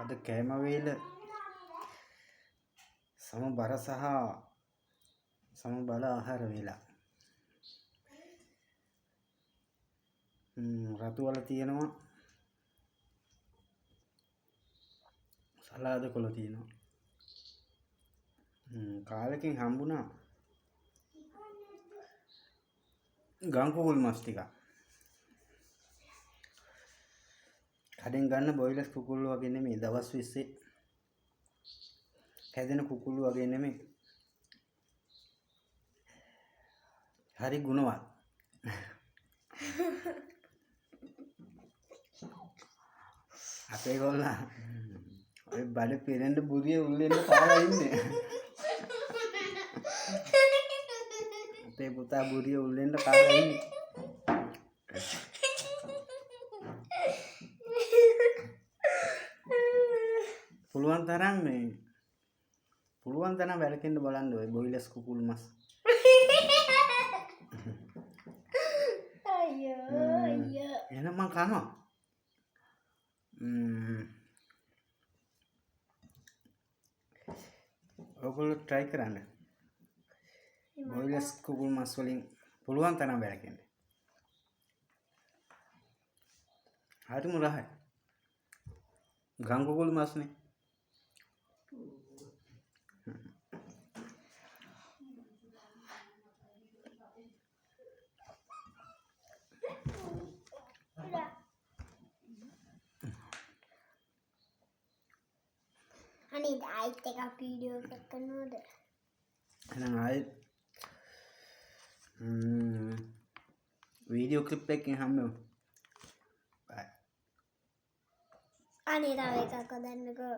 අද කෑම වේල සමබර සහ සමබල ආහාර වේලා. රතු වල තියෙනවා සලාද කොළ තියෙනවා. කාලෙකින් හම්බුණා ගම් කුකුල් මස් ටික. කඩෙන් ගන්න බොයිලර් කුකුල් වගේ නෙමෙයි, දවස් 20 හැදෙන කුකුල් වගේ නෙමෙයි. හරි ගුණවත්. අපේ ගොල්ලා ඔය බඩ පිරෙන්න බුදිය උල්ලෙන්න කාලා ඉන්නේ. අපේ පුතා බුදිය උල්ලෙන්න කාලා ඉන්නේ. පුළුවන් තරම් වැලකෙන්න බලන්න ඔය බොයිලර්ස් කුකුල් මස්. අයියෝ එහෙනම් මං කනවා. ඔයගොල්ලෝ try කරන්න. බොයිලර්ස් කුකුල් මස් වලින් පුළුවන් තරම් වැලකෙන්න. හරිම රහයි. ගම් කුකුල් මස්නේ. අනේ ආයිත් එකක් වීඩියෝ එකක් කරනවද? එහෙනම් ආයෙත් වීඩියෝ ක්ලිප් එකකින් හම්බෙමු. බයි. අනේ තව එකක් හදන්නකෝ.